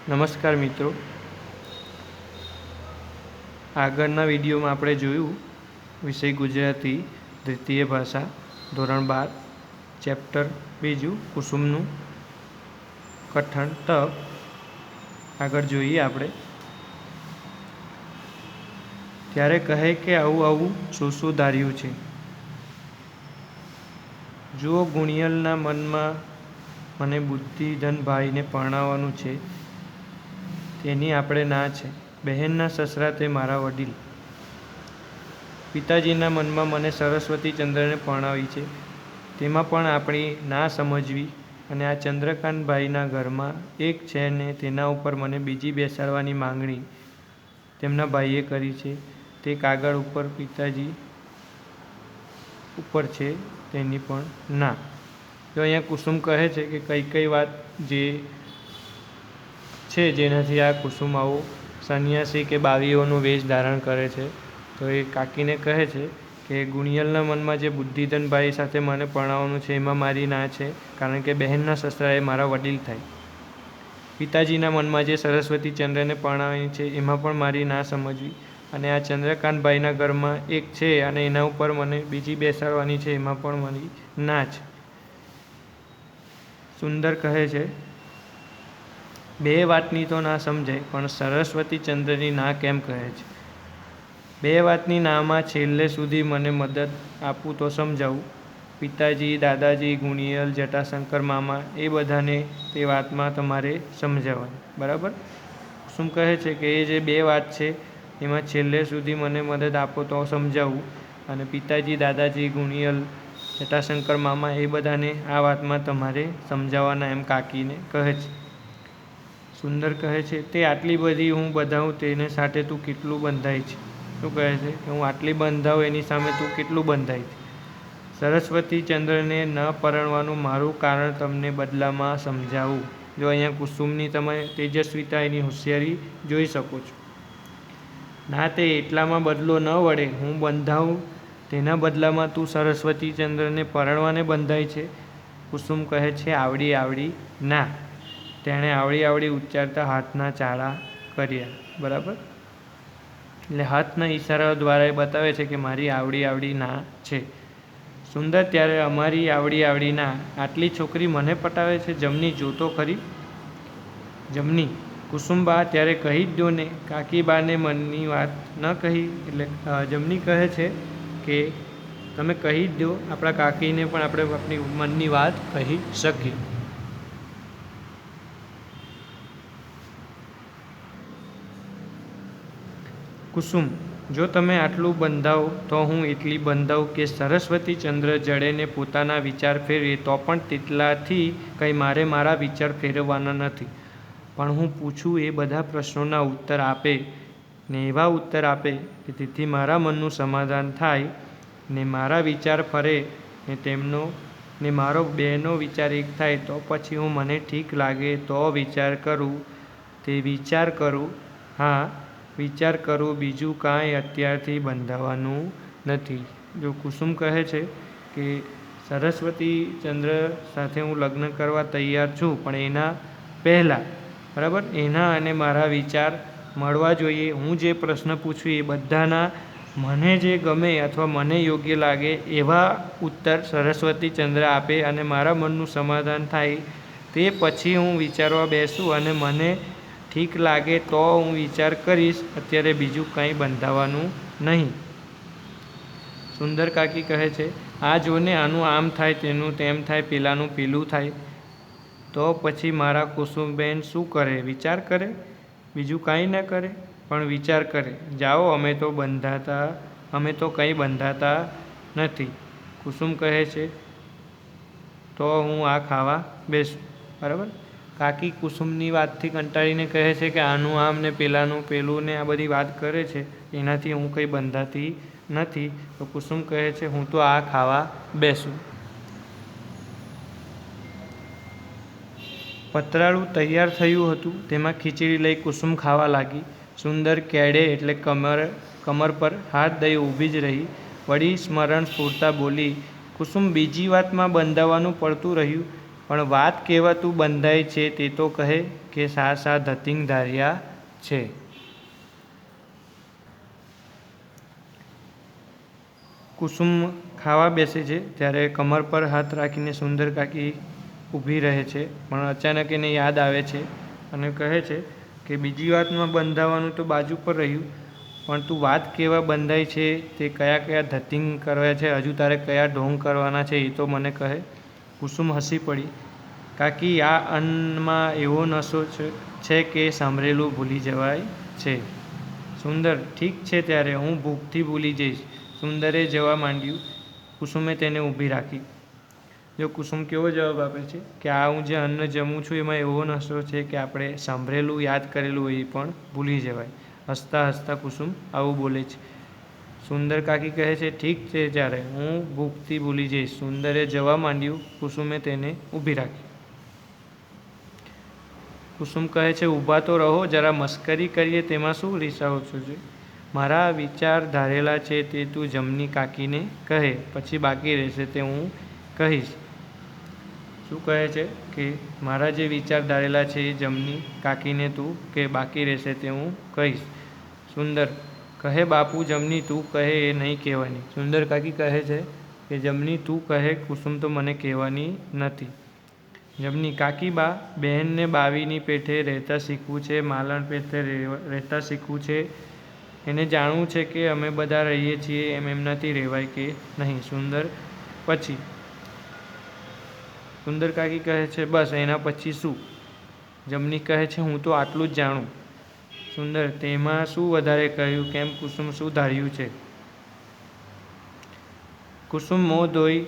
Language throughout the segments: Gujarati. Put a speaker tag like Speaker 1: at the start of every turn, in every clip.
Speaker 1: નમસ્કાર મિત્રો, આગળના વિડીયોમાં આપણે જોયું વિષય ગુજરાતી દ્વિતીય ભાષા ધોરણ 12 ચેપ્ટર 2 કુસુમનું કઠણ તપ। આગળ જોઈએ આપણે। ત્યારે કહે કે આવું આવું શું શું ધાર્યું છે। જુઓ, ગુણિયલના મનમાં મને બુદ્ધિધન ભાઈને પરણાવવાનું છે તેની આપણે ના છે। બહેનના સસરા તે મારા વડીલ। પિતાજીના મનમાં મને સરસ્વતીચંદ્રને પરણાવી છે તેમાં પણ આપણી ના સમજવી। અને આ ચંદ્રકાંતભાઈના ઘરમાં એક છે ને તેના ઉપર મને બીજી બેસાડવાની માંગણી તેમના ભાઈએ કરી છે તે કાગળ ઉપર પિતાજી ઉપર છે તેની પણ ના। તો અહીંયા કુસુમ કહે છે કે કઈ કઈ વાત જે છે જેનાથી આ કુસુમ આવો સંન્યાસી કે બાવીઓનો વેશ ધારણ કરે છે। તો એ કાકીને કહે છે કે ગુણિયલના મનમાં જે બુદ્ધિધનભાઈ સાથે મને પરણાવવાનું છે એમાં મારી ના છે, કારણ કે બહેનના સસરા એ મારા વડીલ થાય। પિતાજીના મનમાં જે સરસ્વતીચંદ્રને પરણાવવાની છે એમાં પણ મારી ના સમજવી। અને આ ચંદ્રકાંતભાઈના ઘરમાં એક છે અને એના ઉપર મને બીજી બેસાડવાની છે એમાં પણ મારી ના છે। સુંદર કહે છે, બે વાતની તો ના સમજાય પણ સરસ્વતીચંદ્રની ના કેમ કહે છે। બે વાતની નામાં છેલ્લે સુધી મને મદદ આપું તો સમજાવું। પિતાજી, દાદાજી, ગુણિયલ, જટાશંકર મામા એ બધાને તે વાતમાં તમારે સમજાવવાની, બરાબર। કુસુમ કહે છે કે એ જે બે વાત છે એમાં છેલ્લે સુધી મને મદદ આપો તો સમજાવું। અને પિતાજી, દાદાજી, ગુણિયલ, જટાશંકર મામા એ બધાને આ વાતમાં તમારે સમજાવવાના એમ કાકીને કહે છે। સુંદર કહે છે, તે આટલી બધી હું બંધાવું તેને સાથે તું કેટલું બંધાય છે। શું કહે છે કે હું આટલી બંધાવું એની સામે તું કેટલું બંધાય છે। સરસ્વતીચંદ્રને ન પરણવાનું મારું કારણ તમને બદલામાં સમજાવું। જો અહીંયા કુસુમની તમે તેજસ્વીતા, એની હોશિયારી જોઈ શકો છો। ના, તે એટલામાં બદલો ન વળે, હું બંધાવું તેના બદલામાં તું સરસ્વતીચંદ્રને પરણવાને બંધાય છે। કુસુમ કહે છે, આવડી આવડી ના। તેણે આવડી આવડી ઉચ્ચારતા હાથના ચાળા કર્યા, બરાબર। એટલે હાથના ઈશારાઓ દ્વારા એ બતાવે છે કે મારી આવડી આવડી ના છે। સુંદર, ત્યારે અમારી આવડી આવડી ના આટલી છોકરી મને પટાવે છે, જમની જોતો ખરી। જમની: કુસુમબા, ત્યારે કહી જ દો ને, કાકીબાને મનની વાત ન કહી। એટલે જમની કહે છે કે તમે કહી જ દો, આપણા કાકીને પણ આપણે આપણી મનની વાત કહી શકીએ। કુસુમ: જો તમે આટલું બંધાવો તો હું એટલી બંધાવું કે સરસ્વતીચંદ્ર જડે ને પોતાના વિચાર ફેરવે તો પણ તેટલાથી કંઈ મારે મારા વિચાર ફેરવવાના નથી, પણ હું પૂછું એ બધા પ્રશ્નોના ઉત્તર આપે ને એવા ઉત્તર આપે કે તેથી મારા મનનું સમાધાન થાય ને મારા વિચાર ફરે ને તેમનો ને મારો બેનો વિચાર એક થાય, તો પછી હું મને ઠીક લાગે તો વિચાર કરું તે વિચાર કરું। હા, વિચાર કરું, બીજું કાંઈ અત્યારથી બંધાવાનું નથી। જો કુસુમ કહે છે કે સરસ્વતીચંદ્ર સાથે હું લગ્ન કરવા તૈયાર છું, પણ એના પહેલાં, બરાબર, એના અને મારા વિચાર મળવા જોઈએ। હું જે પ્રશ્ન પૂછું એ બધાના મને જે ગમે અથવા મને યોગ્ય લાગે એવા ઉત્તર સરસ્વતીચંદ્ર આપે અને મારા મનનું સમાધાન થાય, તે પછી હું વિચારવા બેસું અને મને ઠીક લાગે તો હું વિચાર કરીશ, અત્યારે બીજું કંઈ બંધાવાનું નહીં। સુંદર કાકી કહે છે, આ જોને, આનું આમ થાય, તેનું તેમ થાય, પેલાનું પેલું થાય, તો પછી મારા કુસુમબેન શું કરે? વિચાર કરે, બીજું કાંઈ ન કરે, પણ વિચાર કરે। જાઓ, અમે તો કંઈ બંધાતા નથી। કુસુમ કહે છે, તો હું આ ખાવા બેસું, બરાબર। કાકી કુસુમની વાતથી કંટાળીને કહે છે કે આનું આમ ને પેલાનું પેલું ને આ બધી વાત કરે છે, એનાથી હું કંઈ બંધાતી નથી। તો કુસુમ કહે છે, હું તો આ ખાવા બેસું। પતરાળું તૈયાર થયું હતું, તેમાં ખીચડી લઈ કુસુમ ખાવા લાગી। સુંદર કેળે એટલે કમર પર હાથ દઈ ઊભી જ રહી। વળી સ્મરણ સ્ફુરતા બોલી, કુસુમ, બીજી વાતમાં બંધાવાનું પડતું રહ્યું પણ વાત કેવા તું બંધાય છે તે તો કહે કે સા સા ધતિંગ ધાર્યા છે. કુસુમ ખાવા બેસે છે ત્યારે કમર પર હાથ રાખીને સુંદર કાકી ઊભી રહે છે, પણ અચાનક એને યાદ આવે છે અને કહે છે કે બીજી વાતમાં બંધાવાનું તો બાજુ પર રહ્યું, પણ તું વાત કેવા બંધાય છે તે કયા કયા ધતિંગ કરવા છે, હજુ તારે કયા ઢોંગ કરવાના છે એ તો મને કહે. કુસુમ હસી પડી. કાકી, આ અન્નમાં એવો નશો છે કે સાંભળેલું ભૂલી જવાય છે. સુંદર: ઠીક છે ત્યારે હું ભૂખથી ભૂલી જઈશ. સુંદરે જવા માંડ્યું. કુસુમે તેને ઊભી રાખી. જો કુસુમ કેવો જવાબ આપે છે કે આ હું જે અન્ન જમું છું એમાં એવો નશો છે કે આપણે સાંભળેલું યાદ કરેલું હોય એ પણ ભૂલી જવાય. હસતા હસતા કુસુમ આવું બોલે છે. સુંદર કાકી કહે છે, ઠીક છે ત્યારે હું ભૂખથી ભૂલી જઈશ. સુંદરે જવા માંડ્યું. કુસુમે તેને ઊભી રાખી. કુસુમ કહે છે, ઊભા તો રહો, જરા મસ્કરી કરીએ, તેમાં શું રીસાવો છો? મારા વિચાર ધારેલા છે તે તું જમની કાકીને કહે, પછી બાકી રહેશે તે હું કહીશ. શું કહે છે કે મારા જે વિચાર ધારેલા છે એ જમની કાકીને તું કે બાકી રહેશે તે હું કહીશ. સુંદર: કહે બાપુ, જમની તું કહે એ નહીં કહેવાની. સુંદર કાકી કહે છે કે જમની તું કહે, કુસુમ તો મને કહેવાની નથી. જમની: કાકી બા, બહેનને બાવીની પેઠે રહેતા શીખવું છે, માલણ પેઠે રહેતા શીખવું છે. એને જાણવું છે કે અમે બધા રહીએ છીએ એમ એમનાથી રહેવાય કે નહીં. સુંદર: પછી? સુંદર કાકી કહે છે, બસ એના પછી શું? જમની કહે છે, હું તો આટલું જ જાણું. સુંદર: તેમાં શું વધારે કહ્યું? કેમ કુસુમ શું ધાર્યું છે? કુસુમ મોં ધોઈ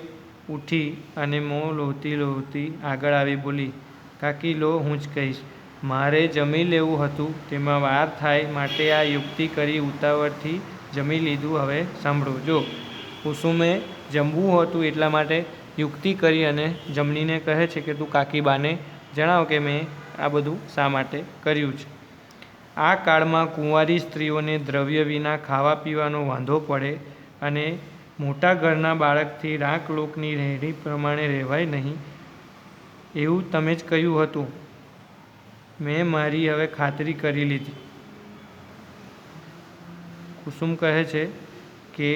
Speaker 1: ઉઠી અને મોં લોહતી લોહતી આગળ આવી બોલી, કાકી લો, હું જ કહીશ. મારે જમી લેવું હતું, તેમાં વાર થાય માટે આ યુક્તિ કરી ઉતાવળથી જમી લીધું. હવે સાંભળો. જો કુસુમે જમવું હતું એટલા માટે યુક્તિ કરી અને જમનીને કહે છે કે તું કાકીબાને જણાવ કે મેં આ બધું શા માટે કર્યું છે. આ કાળમાં કુંવારી સ્ત્રીઓને દ્રવ્ય વિના ખાવા પીવાનો વાંધો પડે અને મોટા ઘરના બાળકથી રાંક લોકની રહેણી પ્રમાણે રહેવાય નહીં, એવું તમે જ કહ્યું હતું. મેં મારી હવે ખાતરી કરી લીધી. કુસુમ કહે છે કે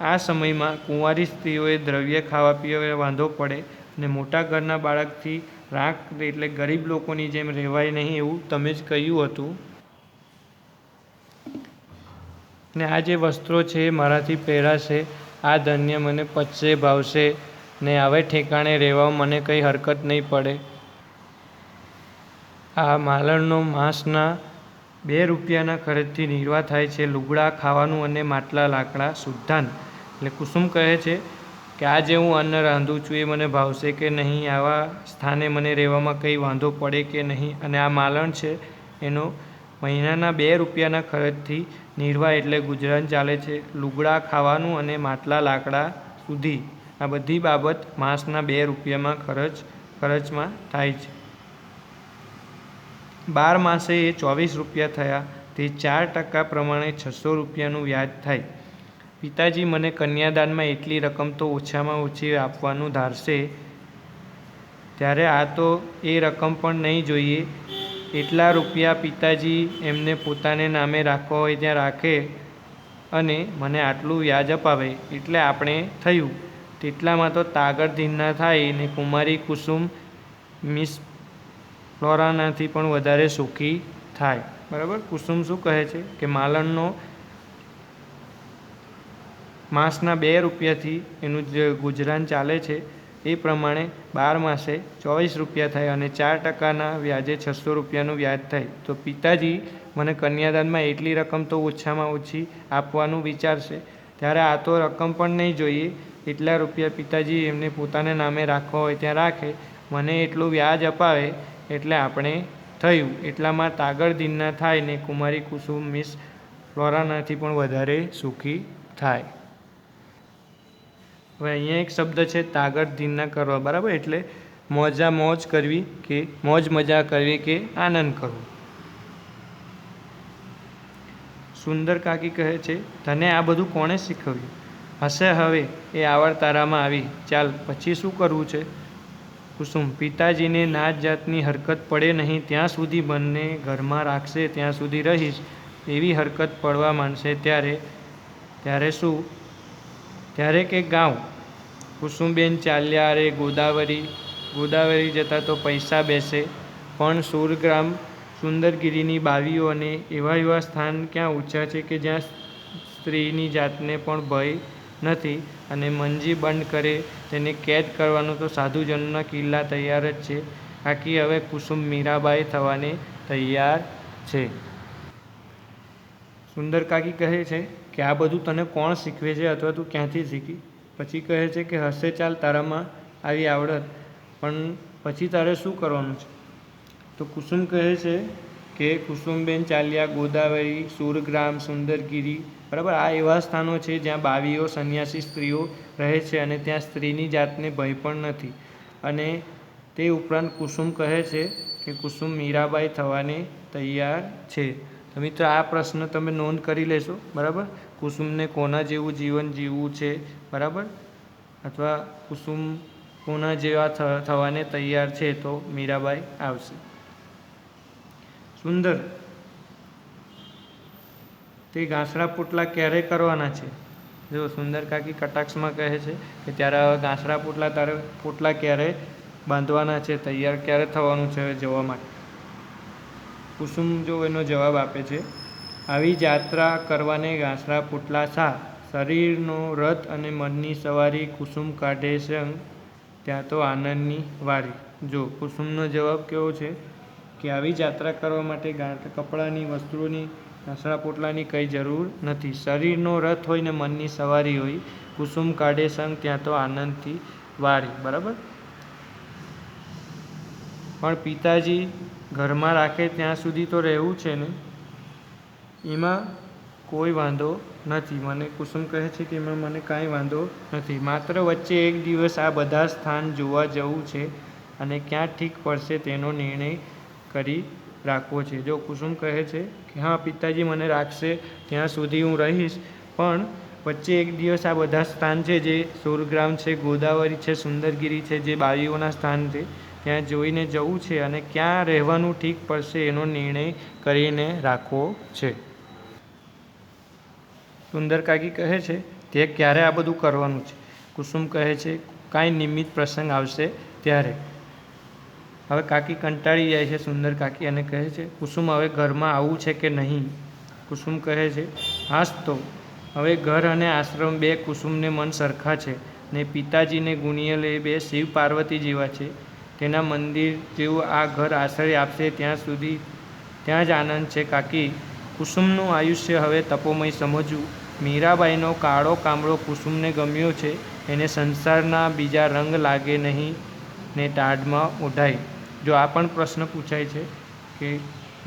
Speaker 1: આ સમયમાં કુંવારી સ્ત્રીઓએ દ્રવ્ય ખાવા પીવા વાંધો પડે અને મોટા ઘરના બાળકથી રાંક એટલે ગરીબ લોકોની જેમ રહેવાય નહીં, એવું તમે જ કહ્યું હતું. ને આ જે વસ્ત્રો છે એ મારાથી પહેરાશે, આ ધન્ય મને પચશે ભાવશે ને હવે ઠેકાણે રહેવા મને કંઈ હરકત નહીં પડે. આ માલણનો માંસના 2 રૂપિયાના ખર્ચથી નિર્વાહ થાય છે. લુગડા, ખાવાનું અને માટલા લાકડા શુદ્ધાન્ન. એટલે કુસુમ કહે છે કે આ જે હું અન્ન રાંધું છું એ મને ભાવશે કે નહીં, આવા સ્થાને મને રહેવામાં કંઈ વાંધો પડે કે નહીં, અને આ માલણ છે એનો મહિનાના 2 રૂપિયાના ખર્ચથી નિર્વાહ એટલે ગુજરાન ચાલે છે. લુગડા, ખાવાનું અને માટલા લાકડા સુધી આ બધી બાબત માસના 2 રૂપિયામાં ખર્ચમાં થાય છે. 12 માસે એ 24 રૂપિયા થયા. તે 4% પ્રમાણે 600 રૂપિયાનું વ્યાજ થાય. પિતાજી મને કન્યાદાનમાં એટલી રકમ તો ઓછામાં ઓછી આપવાનું ધારશે, ત્યારે આ તો એ રકમ પણ નહીં જોઈએ એટલા રૂપિયા પિતાજી એમને પોતાને નામે રાખવા હોય ત્યાં રાખે અને મને આટલું વ્યાજ અપાવે એટલે આપણે થયું. તેટલામાં તો તાગડ ધીરના થાય ને કુમારી કુસુમ મિસ ફ્લોરાનાથી પણ વધારે સુખી થાય. બરાબર. કુસુમ શું કહે છે કે માલણનો માસના 2 રૂપિયાથી એનું જે ગુજરાન ચાલે છે એ પ્રમાણે 12 માસે 24 રૂપિયા થાય અને 4%ના વ્યાજે 600 રૂપિયાનું વ્યાજ થાય. તો પિતાજી મને કન્યાદાનમાં એટલી રકમ તો ઓછામાં ઓછી આપવાનું વિચારશે, ત્યારે આ તો રકમ પણ નહીં જોઈએ એટલા રૂપિયા પિતાજી એમને પોતાના નામે રાખવા હોય ત્યાં રાખે, મને એટલું વ્યાજ અપાવે એટલે આપણે થયું. એટલામાં તાગડ ધીરના થાય ને કુમારી કુસુમ મિસ ફ્લોરાનાથી પણ વધારે સુખી થાય. હવે અહીંયા એક શબ્દ છે તાગડ ધીરના કરવા. બરાબર. એટલે મોજ કરવી કે મોજ મજા કરવી કે આનંદ કરવો. સુંદર કાકી કહે છે, તને આ બધું કોણે શીખવ્યું? હશે હવે એ આવડ તારામાં આવી. ચાલ પછી શું કરવું છે? કુસુમ: પિતાજીને નાત જાતની હરકત પડે નહીં ત્યાં સુધી બંને ઘરમાં રાખશે ત્યાં સુધી રહીશ. એવી હરકત પડવા માંડશે ત્યારે શું? ત્યારે કે ગાઉં. કુસુમબેન ચાલ્યા રે ગોદાવરી જતાં તો પૈસા બેસે, પણ સુરગ્રામ સુંદરગીરીની બાવીઓ અને એવા સ્થાન ક્યાં ઊંચા છે કે જ્યાં સ્ત્રીની જાતને પણ ભય નથી, અને મંજી બંધ કરે તેને કેદ કરવાનો તો સાધુજનોના કિલ્લા તૈયાર જ છે. કાકી, હવે કુસુમ મીરાબાઈ થવાને તૈયાર છે. સુંદર કાકી કહે છે કે આ બધું તને કોણ શીખવે છે અથવા તું ક્યાંથી શીખી? પછી કહે છે કે હશે ચાલ તારામાં આવી આવડત, પણ પછી તારે શું કરવાનું છે? તો કુસુમ કહે છે કે કુસુમબેન ચાલ્યા ગોદાવરી, સુરગ્રામ, સુંદરગીરી, બરાબર, આ એવા સ્થાનો છે જ્યાં બાવીઓ સંન્યાસી સ્ત્રીઓ રહે છે અને ત્યાં સ્ત્રીની જાતને ભય પણ નથી. અને તે ઉપરાંત કુસુમ કહે છે કે કુસુમ મીરાબાઈ થવાને તૈયાર છે. તો મિત્રો, આ પ્રશ્ન તમે નોંધ કરી લેશો, બરાબર. કુસુમને કોના જેવું જીવન જીવવું છે, બરાબર, અથવા કુસુમ કોના જેવા થવાને તૈયાર છે, તો મીરાબાઈ આવશે. સુંદર: તે ઘાસડા પોટલા ક્યારે કરવાના છે? જો સુંદર કાકી કટાક્ષમાં કહે છે કે ત્યારે હવે ઘાસડા પોટલા ક્યારે બાંધવાના છે, તૈયાર ક્યારે થવાનું છે જવા માટે? કુસુમ જો એનો જવાબ આપે છે, આવી જાત્રા કરવાને ઘાસડા પોટલા શા? શરીરનો રથ અને મનની સવારી કુસુમ કાઢે સંગ ત્યાં તો આનંદની વારી. જો કુસુમનો જવાબ કેવો છે કે આવી જાત્રા કરવા માટે કપડાની, વસ્ત્રોની, ઘાસડા પોટલાની કંઈ જરૂર નથી. શરીરનો રથ હોય ને મનની સવારી હોય, કુસુમ કાઢે સંગ ત્યાં તો આનંદથી વારી. બરાબર. પણ પિતાજી ઘરમાં રાખે ત્યાં સુધી તો રહેવું છે ને, એમાં કોઈ વાંધો નથી. મને કુસુમ કહે છે કે એમાં મને કાંઈ વાંધો નથી, માત્ર વચ્ચે એક દિવસ આ બધા સ્થાન જોવા જવું છે અને ક્યાં ઠીક પડશે તેનો નિર્ણય કરી રાખવો છે. જો કુસુમ કહે છે કે હા, પિતાજી મને રાખશે ત્યાં સુધી હું રહીશ, પણ વચ્ચે એક દિવસ આ બધા સ્થાન છે જે સુરગ્રામ છે, ગોદાવરી છે, સુંદરગીરી છે, જે બાવીઓના સ્થાન છે, ત્યાં જોઈને જવું છે અને ક્યાં રહેવાનું ઠીક પડશે એનો નિર્ણય કરીને રાખવો છે. સુંદર કાકી કહે છે તે ક્યારે આ બધું કરવાનું છે? કુસુમ કહે છે કાંઈ નિમિત્ત પ્રસંગ આવશે ત્યારે. હવે કાકી કંટાળી જાય છે, સુંદર કાકી, અને કહે છે કુસુમ, હવે ઘરમાં આવવું છે કે નહીં? કુસુમ કહે છે હાસ તો હવે ઘર અને આશ્રમ બે કુસુમને મન સરખા છે, ને પિતાજીને ગુણિયલ એ બે શિવ પાર્વતી જેવા છે. તેના મંદિર જેવું આ ઘર આશ્રય આપશે ત્યાં જ આનંદ છે. કાકી, કુસુમનું આયુષ્ય હવે તપોમય સમજવું. મીરાબાઈનો કાળો કામળો કુસુમને ગમ્યો છે, એને સંસારના બીજા રંગ લાગે નહીં ને ટાઢમાં ઓઢાય. જો આ પણ પ્રશ્ન પૂછાય છે કે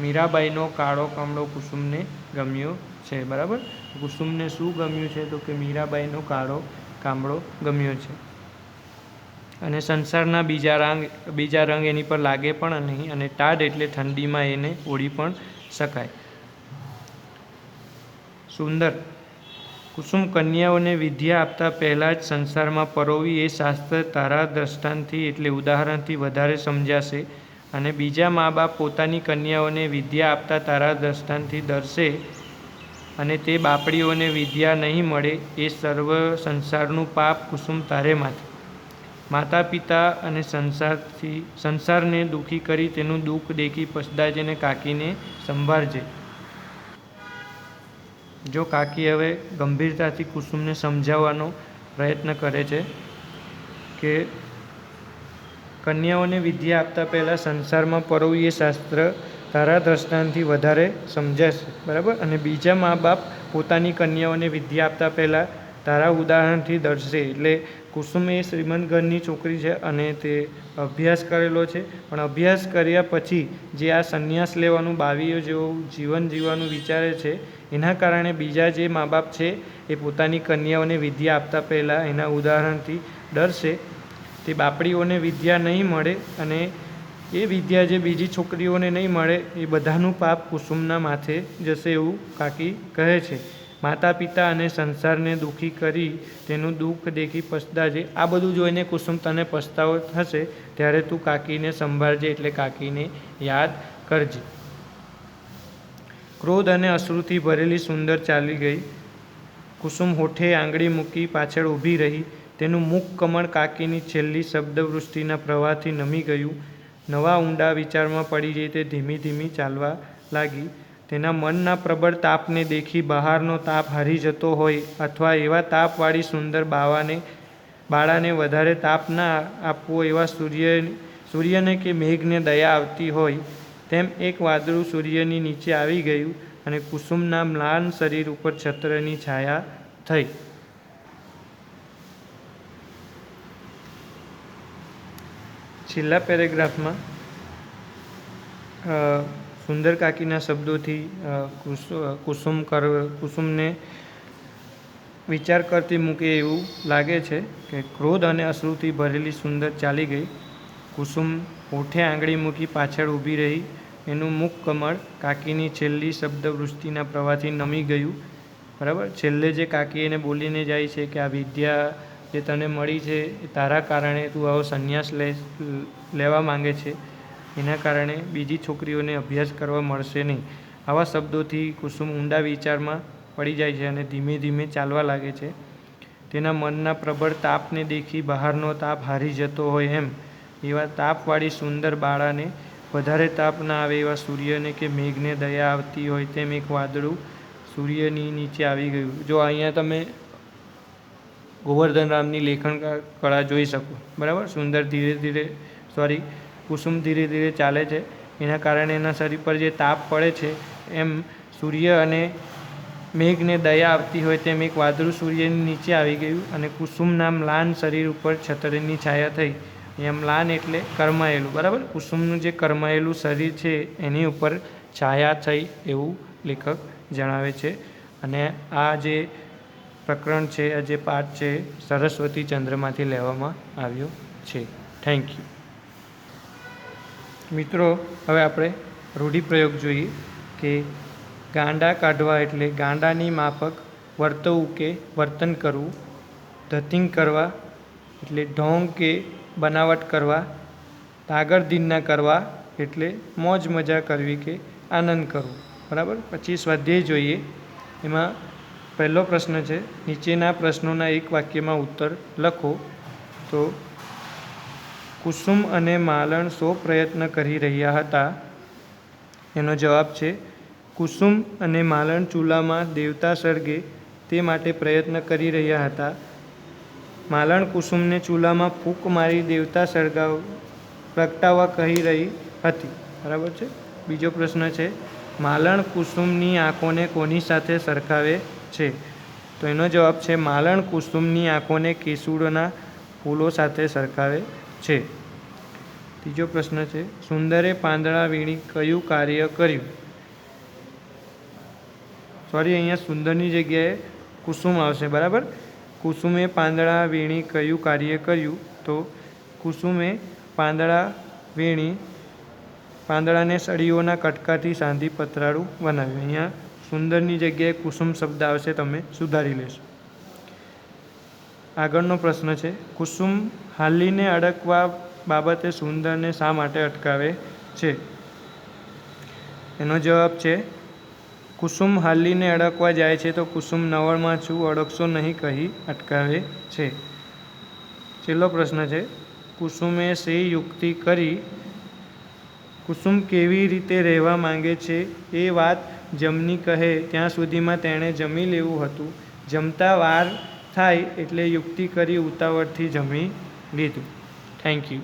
Speaker 1: મીરાબાઈનો કાળો કામળો કુસુમને ગમ્યો છે, બરાબર. કુસુમને શું ગમ્યું છે? તો કે મીરાબાઈનો કાળો કામળો ગમ્યો છે, અને સંસારના બીજા રંગ એની પર લાગે પણ નહીં, અને ટાઢ એટલે ઠંડીમાં એને ઓઢી પણ શકાય. સુંદર: કુસુમ, કન્યાઓને વિદ્યા આપતા પહેલાં જ સંસારમાં પરોવી એ શાસ્ત્ર તારા દ્રષ્ટાંતથી એટલે ઉદાહરણથી વધારે સમજાશે, અને બીજા મા બાપ પોતાની કન્યાઓને વિદ્યા આપતા તારા દ્રષ્ટાંતથી ડરશે, અને તે બાપડીઓને વિદ્યા નહીં મળે એ સર્વ સંસારનું પાપ કુસુમ તારે માથે. માતા પિતા અને સંસારને દુઃખી કરી તેનું દુઃખ દેખી પછતાજે ને કાકીને સંભાળજે. જો કાકી હવે ગંભીરતાથી કુસુમને સમજાવવાનો પ્રયત્ન કરે છે કે કન્યાઓને વિદ્યા આપતા પહેલાં સંસારમાં પરોવી એ શાસ્ત્ર તારા દ્રષ્ટાંતથી વધારે સમજાશે, બરાબર. અને બીજા મા બાપ પોતાની કન્યાઓને વિદ્યા આપતા પહેલાં તારા ઉદાહરણથી ડરશે. એટલે કુસુમ એ શ્રીમંત ઘરની છોકરી છે અને તે અભ્યાસ કરેલો છે, પણ અભ્યાસ કર્યા પછી જે આ સંન્યાસ લેવાનું, બાવીઓ જેવું જીવન જીવવાનું વિચારે છે, એના કારણે બીજા જે મા બાપ છે એ પોતાની કન્યાઓને વિદ્યા આપતા પહેલાં એના ઉદાહરણથી ડરશે. તે બાપડીઓને વિદ્યા નહીં મળે, અને એ વિદ્યા જે બીજી છોકરીઓને નહીં મળે એ બધાનું પાપ કુસુમના માથે જશે, એવું કાકી કહે છે. માતા પિતા અને સંસારને દુઃખી કરી તેનું દુઃખ દેખી પછતાજે. આ બધું જોઈને કુસુમ તને પછતાવો થશે ત્યારે તું કાકીને સંભાળજે, એટલે કાકીને યાદ કરજે. ક્રોધ અને અશ્રુથી ભરેલી સુંદર ચાલી ગઈ. કુસુમ હોઠે આંગળી મૂકી પાછળ ઊભી રહી. તેનું મુખ કમળ કાકીની છેલ્લી શબ્દવૃષ્ટિના પ્રવાહથી નમી ગયું. નવા ઊંડા વિચારમાં પડી જઈ તે ધીમી ધીમી ચાલવા લાગી. તેના મનના પ્રબળ તાપને દેખી બહારનો તાપ હારી જતો હોય અથવા એવા તાપવાળી સુંદર બાળાને વધારે તાપ ના આપવો એવા સૂર્યને કે મેઘને દયા આવતી હોય તેમ એક વાદળું સૂર્યની નીચે આવી ગયું અને કુસુમના મ્લાન શરીર ઉપર છત્રની છાયા થઈ. છેલ્લા પેરેગ્રાફમાં સુંદર કાકીના શબ્દોથી કુસુમને વિચાર કરતી મૂકે એવું લાગે છે કે ક્રોધ અને અશ્રુથી ભરેલી સુંદર ચાલી ગઈ. કુસુમ હોઠે આંગળી મૂકી પાછળ ઊભી રહી. એનું મુખ કમળ કાકીની છેલ્લી શબ્દવૃષ્ટિના પ્રવાહથી નમી ગયું. બરાબર. છેલ્લે જે કાકી એને બોલીને જાય છે કે આ વિદ્યા જે તને મળી છે એ તારા કારણે તું આવો સંન્યાસ લેવા માંગે છે, એના કારણે બીજી છોકરીઓને અભ્યાસ કરવા મળશે નહીં. આવા શબ્દોથી કુસુમ ઊંડા વિચારમાં પડી જાય છે અને ધીમે ધીમે ચાલવા લાગે છે. તેના મનના પ્રબળ તાપને દેખી બહારનો તાપ હારી જતો હોય એમ એવા તાપવાળી સુંદર બાળાને વધારે તાપ ના આવે એવા સૂર્યને કે મેઘને દયા આવતી હોય તેમ એક વાદળું સૂર્યની નીચે આવી ગયું. જો અહીંયા તમે ગોવર્ધન રામની લેખન કળા જોઈ શકો. બરાબર. સુંદર કુસુમ ધીરે ધીરે ચાલે છે, એના કારણે એના શરીર પર જે તાપ પડે છે એમ સૂર્ય અને મેઘને દયા આવતી હોય તેમ એક વાદળું સૂર્યની નીચે આવી ગયું અને કુસુમના મ્લાન શરીર ઉપર છત્રની છાયા થઈ. અહીંયા મ્લાન એટલે કરમાયેલું. બરાબર. કુસુમનું જે કરમાયેલું શરીર છે એની ઉપર છાયા થઈ એવું લેખક જણાવે છે. અને આ જે પ્રકરણ છે, આ જે પાઠ છે સરસ્વતી ચંદ્રમાંથી લેવામાં આવ્યો છે. Thank you. મિત્રો, હવે આપણે રૂઢિપ્રયોગ જોઈએ કે ગાંડા કાઢવા એટલે ગાંડાની માફક વર્તવું કે વર્તન કરવું. ધતિંગ કરવા એટલે ઢોંગ કે બનાવટ કરવા. તાગરદીના કરવા એટલે મોજ મજા કરવી કે આનંદ કરવો. બરાબર. પછી સ્વાધ્યાય જોઈએ. એમાં પહેલો પ્રશ્ન છે, નીચેના પ્રશ્નોના એક વાક્યમાં ઉત્તર લખો. તો કુસુમ અને માલણ શો પ્રયત્ન કરી રહ્યા હતા? એનો જવાબ છે કુસુમ અને માલણ ચૂલામાં દેવતા સળગે તે માટે પ્રયત્ન કરી રહ્યા હતા. માલણ કુસુમને ચૂલામાં ફૂંક મારી દેવતા પ્રગટાવવા કહી રહી હતી. બરાબર છે. બીજો પ્રશ્ન છે, માલણ કુસુમની આંખોને કોની સાથે સરખાવે છે? તો એનો જવાબ છે માલણ કુસુમની આંખોને કેસુડોના ફૂલો સાથે સરખાવે છે. ત્રીજો પ્રશ્ન છે, સુંદરે પાંદડા વીણી કયું કાર્ય કર્યું? અહીંયા સુંદરની જગ્યાએ કુસુમ આવશે. બરાબર. કુસુમે પાંદડા વીણી કયું કાર્ય કર્યું? તો કુસુમે પાંદડા વીણી પાંદડાને સળીઓના કટકાથી સાંધી પતરાળું બનાવ્યું. અહીંયા સુંદરની જગ્યાએ કુસુમ શબ્દ આવશે, તમે સુધારી લેશો. આગળનો પ્રશ્ન છે, કુસુમ હાલીને અડકવા બાબતે સુંદરને શા માટે અટકાવે છે? એનો જવાબ છે કુસુમ હાલીને અડકવા જાય છે તો કુસુમ નવળમાં છું, અડકશો નહીં કહી અટકાવે છે. છેલ્લો પ્રશ્ન છે, કુસુમે શી યુક્તિ કરી? કુસુમ કેવી રીતે રહેવા માંગે છે એ વાત જમની કહે ત્યાં સુધીમાં તેણે જમી લેવું હતું. જમતા વાર થાય એટલે યુક્તિ કરી ઉતાવળથી જમી લીધું. Thank you.